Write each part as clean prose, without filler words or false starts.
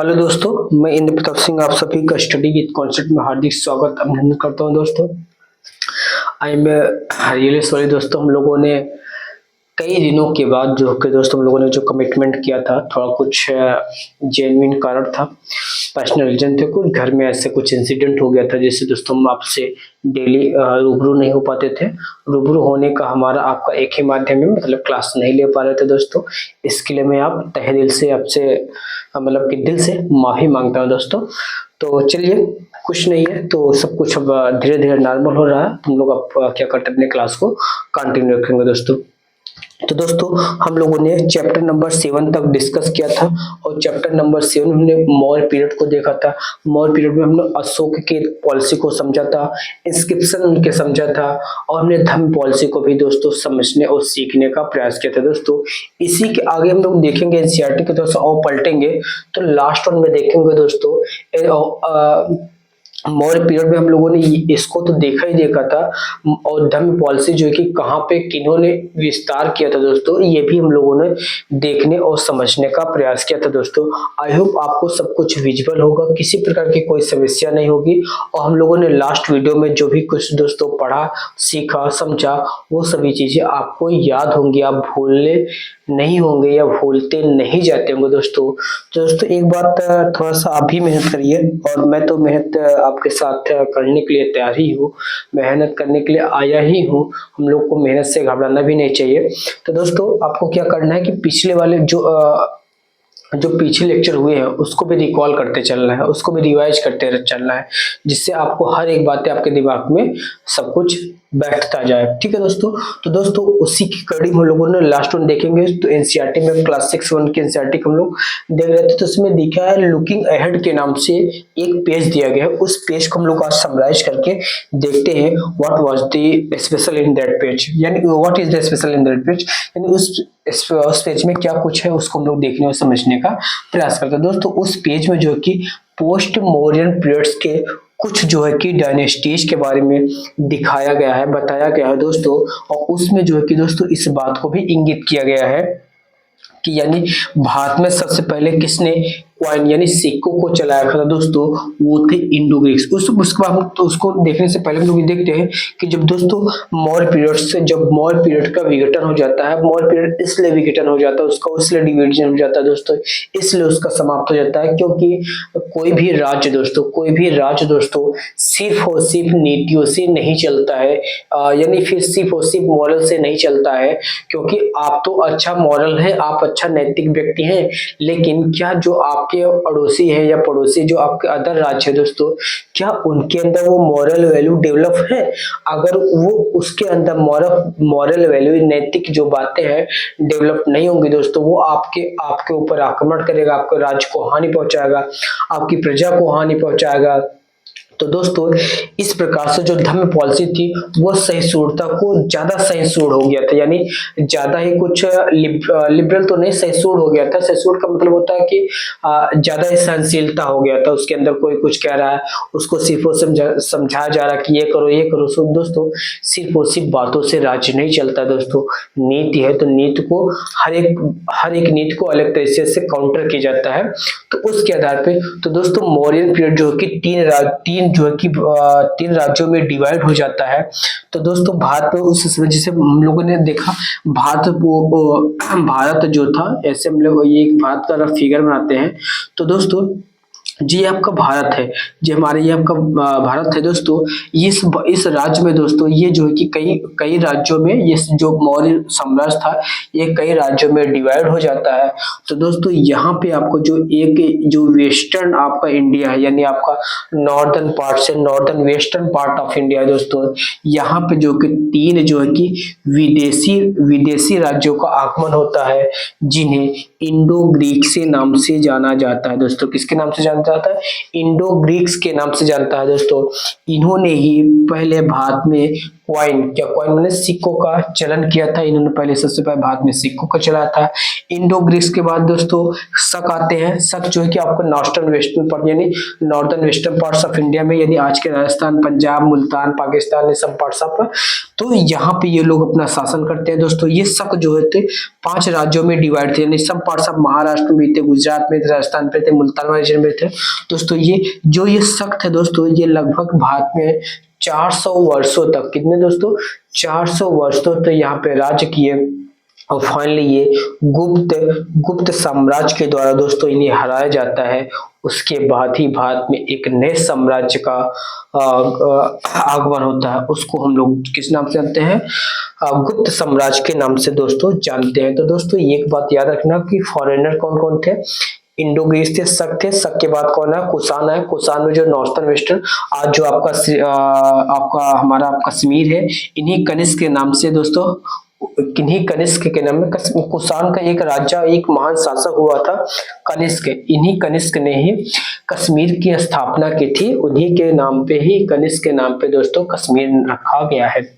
Hello दोस्तों, मैं इंद्र प्रताप सिंह आप सभी का स्टडी विद कॉन्सेप्ट में हार्दिक स्वागत अभिनंदन करता हूं। दोस्तों आई एम रियली सॉरी दोस्तों, हम लोगों ने कई दिनों के बाद जो कि दोस्तों हम लोगों ने जो कमिटमेंट किया था, थोड़ा कुछ जेन्युइन कारण था, पर्सनल रीजन थे, कुछ घर में ऐसे कुछ इंसिडेंट हो गया था जिससे दोस्तों हम आपसे डेली रूबरू नहीं हो पाते थे। रूबरू होने का हमारा आपका एक ही माध्यम है, मतलब क्लास नहीं ले पा रहे थे दोस्तों। इसके लिए मैं आप तहे दिल से आपसे मतलब कि दिल से माफी मांगता हूँ दोस्तों। तो चलिए, कुछ नहीं है तो सब कुछ अब धीरे धीरे नॉर्मल हो रहा है। हम लोग अब क्या करते हैं, अपने क्लास को कंटिन्यू रखेंगे दोस्तों। तो दोस्तों हम लोगों ने चैप्टर नंबर 7 तक डिस्कस किया था और चैप्टर नंबर 7 में हमने मौर्य पीरियड को देखा था। मौर्य पीरियड में हमने अशोक के पॉलिसी को समझा था, इंस्क्रिप्शन उनके समझा था और हमने धम्म पॉलिसी को भी दोस्तों समझने और सीखने का प्रयास किया था दोस्तों। इसी के आगे हम लोग देखेंगे एनसीईआरटी के दोस्तों और पलटेंगे तो लास्ट वन में देखेंगे दोस्तों मौर्य पीरियड में हम लोगों ने इसको तो देखा ही देखा था और धम्म पॉलिसी जो है कि कहाँ पे किन्होंने विस्तार किया था दोस्तों, ये भी हम लोगों ने देखने और समझने का प्रयास किया था दोस्तों। आई होप आपको सब कुछ विजुअल होगा, किसी प्रकार की कोई समस्या नहीं होगी और हम लोगों ने लास्ट वीडियो में जो भी कुछ दोस्तों पढ़ा, सीखा, समझा, वो सभी चीजें आपको याद होंगी, आप भूलने नहीं होंगे या भूलते नहीं जाते होंगे दोस्तों। तो दोस्तों एक बात, थोड़ा सा आप भी मेहनत करिए और मैं तो मेहनत आपके साथ करने के लिए तैयार ही हूँ, मेहनत करने के लिए आया ही हूँ। हम लोग को मेहनत से घबराना भी नहीं चाहिए। तो दोस्तों आपको क्या करना है कि पिछले वाले जो पीछे लेक्चर हुए हैं उसको भी रिकॉल करते चलना है, उसको भी रिवाइज करते चलना है, जिससे आपको हर एक बातें आपके दिमाग में सब कुछ बैठता जाए। ठीक है दोस्तों। तो दोस्तों उसी की कड़ी हम लोगों ने लास्ट वन देखेंगे। तो एनसीईआरटी में क्लास 6-1 की एनसीईआरटी हम लोग देख रहे थे, तो उसमें दिखा है लुकिंग अहेड के नाम से एक पेज दिया गया है। उस पेज को हम लोग आज समराइज करके देखते हैं what was the special in that page, यानी what is the special in that page, यानी उस पेज में क्या कुछ है उसको हम लोग देखने और समझने का प्रयास करते हैं दोस्तों। उस पेज में जो है कि पोस्ट मौर्यन पीरियड्स के कुछ जो है कि डायनेस्टीज के बारे में दिखाया गया है, बताया गया है दोस्तों। और उसमें जो है कि दोस्तों इस बात को भी इंगित किया गया है कि यानी भारत में सबसे पहले किसने कॉइन यानी सिक्कों को चलाया था दोस्तों, वो थे इंडो ग्रीक्स। उसके बाद तो उसको देखने से पहले हम लोग देखते हैं कि जब दोस्तों मौर्य पीरियड से जब मौर्य पीरियड का विघटन हो जाता है, मौर्य पीरियड इसलिए विघटन हो जाता है, उसका इसलिए डिवीजन हो जाता है दोस्तों, इसलिए उसका समाप्त हो जाता है क्योंकि कोई भी राज्य दोस्तों सिर्फ और सिर्फ नीतियों से नहीं चलता है, यानी फिर सिर्फ और सिर्फ मॉरल से नहीं चलता है। क्योंकि आप तो अच्छा मॉरल है, आप अच्छा नैतिक व्यक्ति हैं, लेकिन क्या जो आपके अड़ोसी है या पड़ोसी जो आपके अदर राज्य है दोस्तों, क्या उनके अंदर वो मॉरल वैल्यू डेवलप है? अगर वो उसके अंदर मॉरल वैल्यू नैतिक जो बातें हैं डेवलप नहीं होंगी दोस्तों, वो आपके ऊपर आक्रमण करेगा, आपके राज्य को हानि पहुंचाएगा, आपकी प्रजा को हानि पहुंचाएगा। तो दोस्तों इस प्रकार से जो धम्म पॉलिसी थी वो सहिष्णुता को ज्यादा सहिष्णु हो गया था, यानी ज्यादा ही कुछ लिबरल तो नहीं, सहिष्णु हो गया था। सहिष्णु का मतलब होता है कि ज्यादा ही सहनशीलता हो गया था। उसके अंदर कोई कुछ कह रहा है उसको सिर्फ और समझाया जा रहा है कि ये करो। सो दोस्तों सिर्फ और सिर्फ बातों से राज्य नहीं चलता दोस्तों, नीति है तो नीति को हर एक नीति को अलग तरीके से काउंटर किया जाता है। तो उसके आधार पे तो दोस्तों मौर्यन पीरियड जो है कि तीन राज्यों में डिवाइड हो जाता है। तो दोस्तों भारत में उस समय जिसे हम लोगों ने देखा, भारत जो था, ऐसे हम लोग ये एक भारत का फिगर बनाते हैं। तो दोस्तों जी आपका भारत है, जो हमारे ये आपका भारत है दोस्तों, इस राज्य में दोस्तों ये जो है कि कई राज्यों में ये जो मौर्य साम्राज्य था ये कई राज्यों में डिवाइड हो जाता है। तो दोस्तों यहाँ पे आपको जो वेस्टर्न आपका इंडिया है, यानी आपका नॉर्दर्न पार्ट से northern western part of India दोस्तों, यहाँ पे जो कि तीन जो है कि विदेशी राज्यों का आगमन होता है, जिन्हें इंडो ग्रीक से नाम से जाना जाता है दोस्तों। किसके नाम से जाना जाता है? इंडो ग्रीक्स के नाम से जानता है दोस्तों। इन्होंने ही पहले भारत में कॉइन मैंने सिक्कों का चलन किया था। इन्होंने पहले सबसे पहले भारत में सिक्कों का चला था। इंडो ग्रीक्स के बाद दोस्तों शक आते हैं। शक जो है कि आपको नॉर्दर्न वेस्टर्न पार्ट यानी northern western parts of India में, यानी आज के राजस्थान, पंजाब, मुल्तान, पाकिस्तान, ये सब पार्ट्स ऑफ तो यहाँ पे ये लोग अपना शासन करते हैं दोस्तों। ये शक जो है थे 5 राज्यों में डिवाइड थे, यानी सब पार्ट्स ऑफ महाराष्ट्र में थे, गुजरात में थे, राजस्थान पे थे, मुल्तान रीजन में थे दोस्तों। ये शक थे दोस्तों, ये लगभग भारत में 400 वर्षों तक, कितने दोस्तों, 400 वर्षों तक यहाँ पे राज्य किए। और फाइनली ये गुप्त साम्राज्य के द्वारा दोस्तों इन्हें हराया जाता है। उसके बाद ही भारत में एक नए साम्राज्य का आगमन होता है। उसको हम लोग किस नाम से जानते हैं, गुप्त साम्राज्य के नाम से दोस्तों जानते हैं। तो दोस्तों एक बात याद रखना कि फॉरेनर कौन कौन थे, इंडो ग्रीस थे, शक थे, शक के बाद कौन है, कुषाण है, कुषाण में जो नॉर्थर्न वेस्टर्न आज जो हमारा कश्मीर है, इन्हीं कनिष्क के नाम से दोस्तों, किन्हीं कनिष्क के नाम में कुषाण का एक राजा, एक महान शासक हुआ था कनिष्क। इन्हीं कनिष्क ने ही कश्मीर की स्थापना की थी, उन्हीं के नाम पे ही, कनिष्क के नाम पे दोस्तों कश्मीर रखा गया है।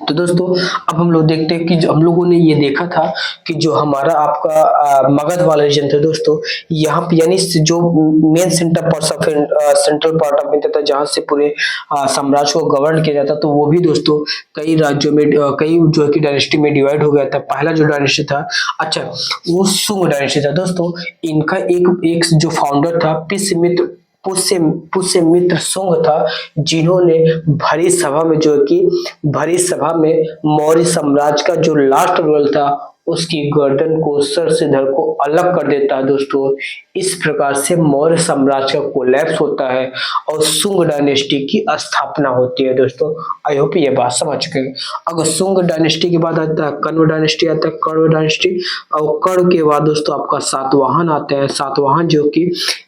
तो दोस्तों अब हम लोग देखते हैं कि हम लोगों ने ये देखा था कि जो हमारा आपका मगध वाला रीजन था दोस्तों, यहाँ पे यानी जो main central part of India था, जहाँ से पूरे साम्राज्य को गवर्न किया जाता, तो वो भी दोस्तों कई राज्यों में, कई जो है कि डायनेस्टी में डिवाइड हो गया था। पहला जो डायनेस्टी था, अच्छा, वो शुंग डायनेस्टी था दोस्तों। इनका एक जो फाउंडर था पुष्यमित्र शुंग था, जिन्होंने भरी सभा में मौर्य साम्राज्य का जो लास्ट रूलर था उसकी गर्दन को, सर से धड़ को अलग कर देता है दोस्तों। इस प्रकार से मौर्य साम्राज्य का कोलैप्स होता है और शुंग डायनेस्टी की स्थापना होती है दोस्तों। आई होप ये बात समझ चुके हैं। अगर शुंग डायनेस्टी के बाद आता है कण्व डायनेस्टी, आता है कण्व डायनेस्टी, और कण्व के बाद दोस्तों आपका सातवाहन आता है। सातवाहन जो कि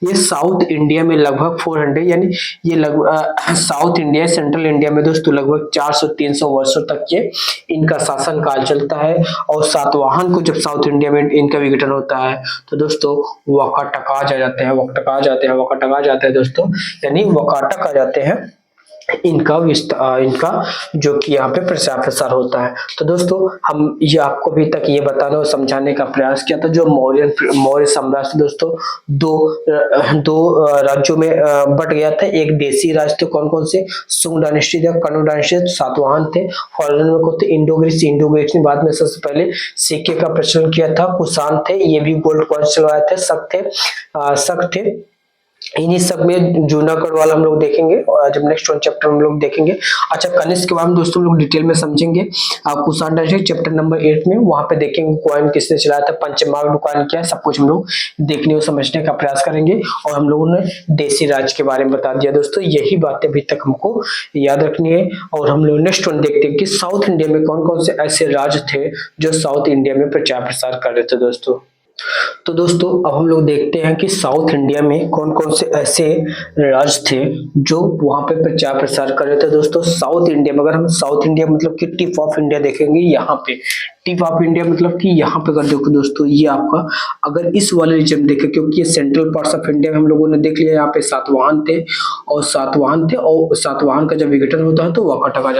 ये साउथ इंडिया में लगभग 400, यानी ये लगभग साउथ इंडिया, सेंट्रल इंडिया में दोस्तों लगभग 400-300 वर्षों तक ये इनका शासन काल चलता है। और सातवाहन को जब साउथ इंडिया में इनका विघटन होता है तो दोस्तों वाकाटक आ जाते हैं दोस्तों, यानी वाकाटक आ जाते हैं। इनका जो कि यहाँ पे प्रचार प्रसार होता है। तो दोस्तों हम ये आपको अभी तक ये बताने और समझाने का प्रयास किया था, जो मौर्य साम्राज्य दोस्तों दो राज्यों में बट गया था। एक देसी राज्य थे, कौन कौन से, शुंग डायनेस्टी थे, कण्व डायनेस्टी, सातवाहन थे। फॉरेनर में कौन थे, इंडो ग्रीस ने बाद में सबसे पहले सिक्के का प्रचलन किया था। कुषाण थे, ये भी गोल्ड कॉइन चलवाए थे। शक थे। इन्हीं सब में जूनागढ़ वाला हम लोग देखेंगे और जब नेक्स्ट वन चैप्टर हम लोग देखेंगे। अच्छा, कनिष्क के बारे में दोस्तों हम लोग डिटेल में समझेंगे। कुषाण डायनेस्टी चैप्टर नंबर 8 में, वहां पे देखेंगे कॉइन किसने चलाया था, पंचमार्ग कॉइन क्या है, सब कुछ हम लोग देखने और समझने का प्रयास करेंगे। और हम लोगों ने देसी राज के बारे में बता दिया दोस्तों। यही बातें अभी तक हमको याद रखनी है। और हम लोग नेक्स्ट वन देखते हैं कि साउथ इंडिया में कौन कौन से ऐसे राज्य थे जो साउथ इंडिया में प्रचार प्रसार कर रहे थे दोस्तों। तो दोस्तों अब हम लोग देखते हैं कि साउथ इंडिया में कौन कौन से ऐसे राज्य थे जो वहां पे प्रचार प्रसार कर रहे थे दोस्तों। साउथ इंडिया में, अगर हम साउथ इंडिया मतलब कि टिप ऑफ इंडिया देखेंगे, यहाँ पे टिप ऑफ इंडिया मतलब कि यहाँ पे अगर देखो दोस्तों, ये आपका अगर इस वाले रीजन में देखे, क्योंकि ये सेंट्रल पार्ट्स ऑफ इंडिया में हम लोगों ने देख लिया, यहाँ पे सातवाहन थे और सातवाहन का जब विघटन होता है तो वाकाटक आ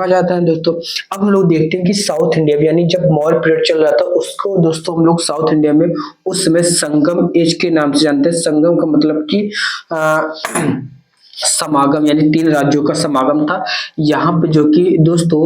जाता है दोस्तों। अब हम लोग देखते हैं कि साउथ इंडिया में, यानी जब मौर्य पीरियड चल रहा था उसको दोस्तों हम लोग साउथ इंडिया में उस समय संगम एज के नाम से जानते हैं। संगम का मतलब कि समागम, यानी 3 राज्यों का समागम था। यहाँ पे जो कि दोस्तों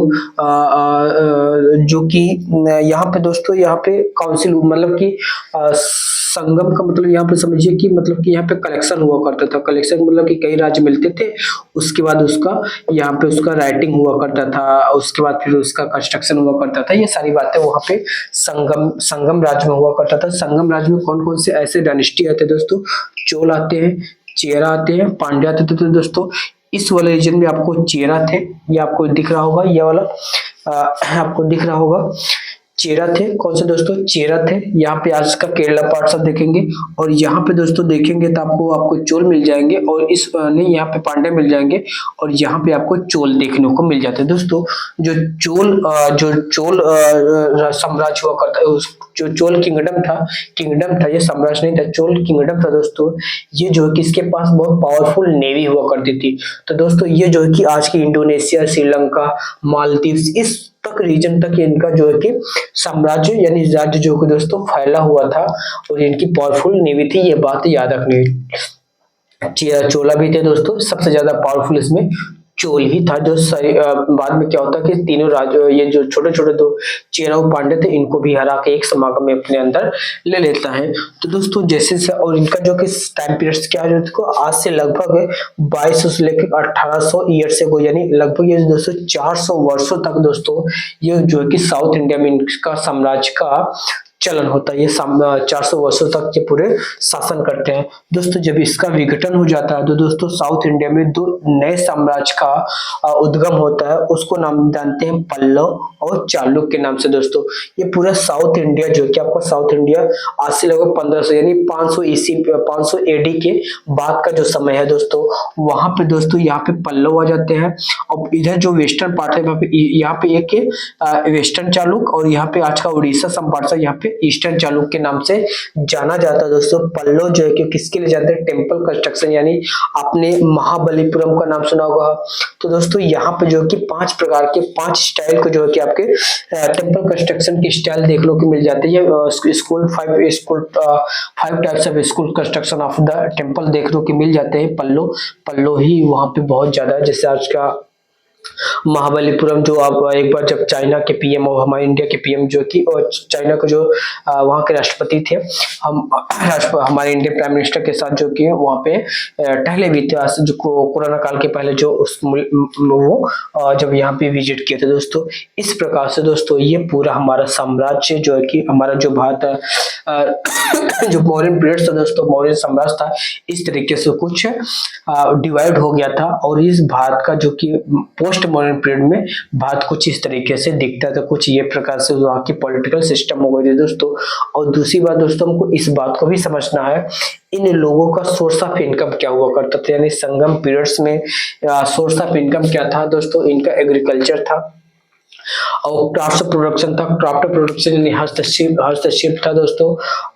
यहाँ पे दोस्तों यहाँ पे काउंसिल, मतलब कि संगम का मतलब यहाँ पे समझिए कि मतलब कि यहाँ पे कलेक्शन हुआ करता था। कलेक्शन मतलब कि कई राज्य मिलते थे, उसके बाद उसका यहाँ पे उसका राइटिंग हुआ करता था, उसके बाद फिर उसका कंस्ट्रक्शन हुआ करता था। ये सारी बातें वहाँ पे संगम राज्य में हुआ करता था। संगम राज्य में कौन कौन से ऐसे डायनेस्टी आते दोस्तों, चोल आते हैं, चेरा आते हैं, पांड्या आते थे। तो दोस्तों इस वाले रीजन में आपको चेरा थे, ये आपको दिख रहा होगा, ये वाला आपको दिख रहा होगा, चेरा थे। कौन से दोस्तों, चेरा थे। यहाँ पे आज का केरला पार्ट सब देखेंगे और यहाँ पे दोस्तों देखेंगे तो आपको चोल मिल जाएंगे और इस नहीं, यहाँ पे पांड्या मिल जाएंगे और यहाँ पे आपको चोल देखने को मिल जाते हैं दोस्तों। जो चोल साम्राज्य हुआ करता है, जो चोल किंगडम था, ये साम्राज्य नहीं था, चोल किंगडम था दोस्तों। ये जो है कि इसके पास बहुत पावरफुल नेवी हुआ करती थी। तो दोस्तों ये जो है कि आज की इंडोनेशिया, श्रीलंका, मालदीव, इस तक रीजन तक इनका जो है कि साम्राज्य यानी राज्य जो कि दोस्तों फैला हुआ था और इनकी पावरफुल नेवी थी। ये बात याद रखनी है। चोला भी थे दोस्तों, सबसे ज्यादा पावरफुल इसमें चोल ही था जो बाद में क्या होता कि तीनों ये जो छोटे छोटे दो चेराव पांडे थे इनको भी हरा के एक समागम में अपने अंदर ले लेता है। तो दोस्तों जैसे से और इनका जो कि टाइम पीरियड्स क्या है देखो, आज से लगभग 2200 से लेकर 1800 ईयर से को, यानी लगभग ये दोस्तों 400 वर्षों तक दोस्तों ये जो है कि साउथ इंडिया में इनका साम्राज्य का चलन होता है। ये 400 वर्षों तक ये पूरे शासन करते हैं। दोस्तों जब इसका विघटन हो जाता है तो दोस्तों साउथ इंडिया में दो नए साम्राज्य का उद्गम होता है, उसको नाम जानते हैं पल्लव और चालुक्य के नाम से। दोस्तों ये पूरा साउथ इंडिया जो कि आपका साउथ इंडिया आज से लगभग 1500 यानी 500 एडी के बाद का जो समय है दोस्तों, वहां पे दोस्तों यहाँ पे पल्लव आ जाते हैं। और इधर जो वेस्टर्न पार्ट है यहाँ पे एक वेस्टर्न चालुक्य और यहाँ पे आज का उड़ीसा संपार्श्व यहाँ पे ईस्टर्न चालुक्य के नाम से जाना जाता है। दोस्तों पल्लव जो है कि किसके लिए जाते हैं, टेम्पल कंस्ट्रक्शन, यानी आपने महाबलीपुरम का नाम सुना होगा। तो दोस्तों यहाँ पे जो है कि 5 प्रकार के 5 स्टाइल को जो है कि आपके टेम्पल कंस्ट्रक्शन की स्टाइल देखने को मिल जाती है। Five types of school construction of the temple देखने को मिल जाते हैं। पल्लव ही वहां पे बहुत ज्यादा है। जैसे आज का महाबलीपुरम जो आप एक बार जब चाइना के पीएम और हमारे इंडिया के पीएम जो कि और चाइना के जो वहाँ के राष्ट्रपति थे, हमारे इंडियन प्राइम मिनिस्टर के साथ जो कि वहाँ पे टहले भी थे जो कोरोना काल के पहले जो वो जब यहाँ पे विजिट किए थे। दोस्तों इस प्रकार से दोस्तों ये पूरा हमारा साम्राज्य जो है कि हमारा जो भारत जो मौर्यन पीरियड था दोस्तों, मौर्य साम्राज्य था, इस तरीके से कुछ डिवाइड हो गया था। और इस भारत का जो कि पोस्ट मॉडर्न पीरियड में भारत कुछ इस तरीके से दिखता था, कुछ ये प्रकार से वहाँ की पॉलिटिकल सिस्टम हो गई थी दोस्तों। और दूसरी बात दोस्तों हमको इस बात को भी समझना है, इन लोगों का सोर्स ऑफ इनकम क्या हुआ करता था, यानी संगम पीरियड्स में सोर्स ऑफ इनकम क्या था दोस्तों, इनका एग्रीकल्चर था और क्राफ्ट प्रोडक्शन था। क्राफ्ट प्रोडक्शन यानी हस्तशिल्प था दोस्तों।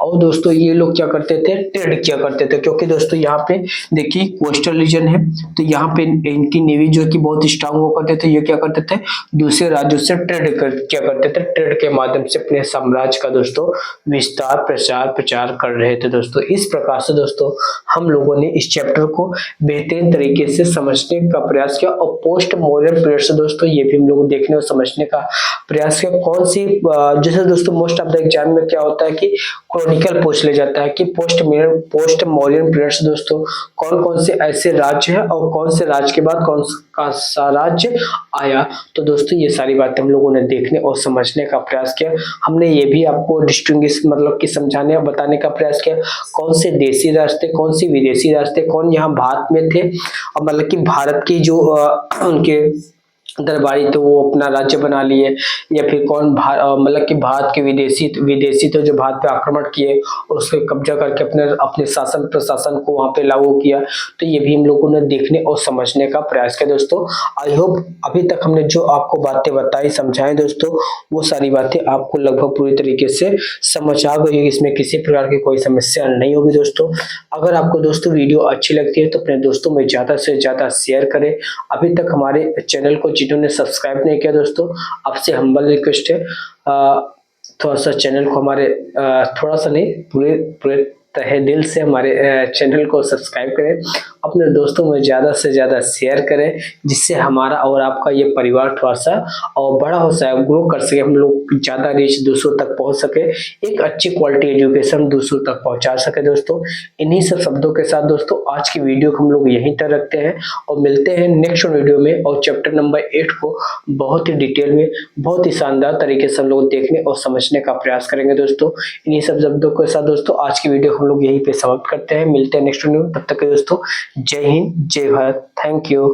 और दोस्तों ये लोग क्या करते थे, ट्रेड किया करते थे, क्योंकि दोस्तों यहाँ पे देखिए कोस्टल रीजन है तो यहाँ पे इनकी नेवी जो कि बहुत स्ट्रांग हुआ करते थे। ये क्या करते थे, दूसरे राज्यों से किया करते थे, ट्रेड के माध्यम से अपने साम्राज्य का दोस्तों विस्तार प्रचार कर रहे थे। दोस्तों इस प्रकार से दोस्तों हम लोगों ने इस चैप्टर को बेहतरीन तरीके से समझने का प्रयास किया। और पोस्ट मॉडर्न पीरियड से दोस्तों ये भी हम लोग देखने और समझने का प्रयास किया। कौन सी जैसे दोस्तों मोस्ट ऑफ द एग्जाम में क्या होता है कि क्रॉनिकल पूछ ले जाता है कि पोस्ट मॉडर्न पीरियड से दोस्तों कौन कौन से ऐसे राज्य है और कौन से राज्य के बाद कौन सा राज्य आया। तो दोस्तों ये सारी बातें हम लोगों ने देखने और समझने का प्रयास किया। हमने ये भी आपको डिस्टिंग्विश मतलब कि समझाने और बताने का प्रयास किया कौन से देसी रास्ते, कौन सी विदेशी रास्ते, कौन यहाँ भारत में थे और मतलब कि भारत की जो उनके दरबारी तो वो अपना राज्य बना लिए, या फिर कौन मतलब कि भारत के विदेशी तो जो भारत पे आक्रमण किए और उसके कब्जा करके अपने शासन प्रशासन को वहां पे लागू किया। तो ये भी हम लोगों ने देखने और समझने का प्रयास किया दोस्तों। आई होप अभी तक हमने जो आपको बातें बताई समझाए दोस्तों, वो सारी बातें आपको लगभग पूरी तरीके से समझ आ गई, इसमें किसी प्रकार की कोई समस्या नहीं होगी दोस्तों। अगर आपको दोस्तों वीडियो अच्छी लगती है तो अपने दोस्तों में ज्यादा से ज्यादा शेयर करें। अभी तक हमारे चैनल को जिन्होंने सब्सक्राइब नहीं किया दोस्तों, आपसे हम्बल रिक्वेस्ट है थोड़ा सा चैनल को हमारे थोड़ा सा नहीं पूरे तहे दिल से हमारे चैनल को सब्सक्राइब करें, अपने दोस्तों में ज़्यादा से ज़्यादा शेयर करें, जिससे हमारा और आपका ये परिवार थोड़ा सा और बड़ा हो सके, ग्रो कर सके, हम लोग ज़्यादा रीच दूसरों तक पहुंच सके, एक अच्छी क्वालिटी एजुकेशन दूसरों तक पहुंचा सके दोस्तों। इन्हीं सब शब्दों के साथ दोस्तों आज की वीडियो को हम लोग यहीं तक रखते हैं और मिलते हैं नेक्स्ट वीडियो में। और चैप्टर नंबर 8 को बहुत ही डिटेल में बहुत ही शानदार तरीके से हम लोग देखने और समझने का प्रयास करेंगे दोस्तों। इन्हीं सब शब्दों के साथ दोस्तों आज की वीडियो हम लोग यहीं पे समाप्त करते हैं। मिलते हैं नेक्स्ट वीडियो में, तब तक के दोस्तों जय हिंद जय भारत, थैंक यू।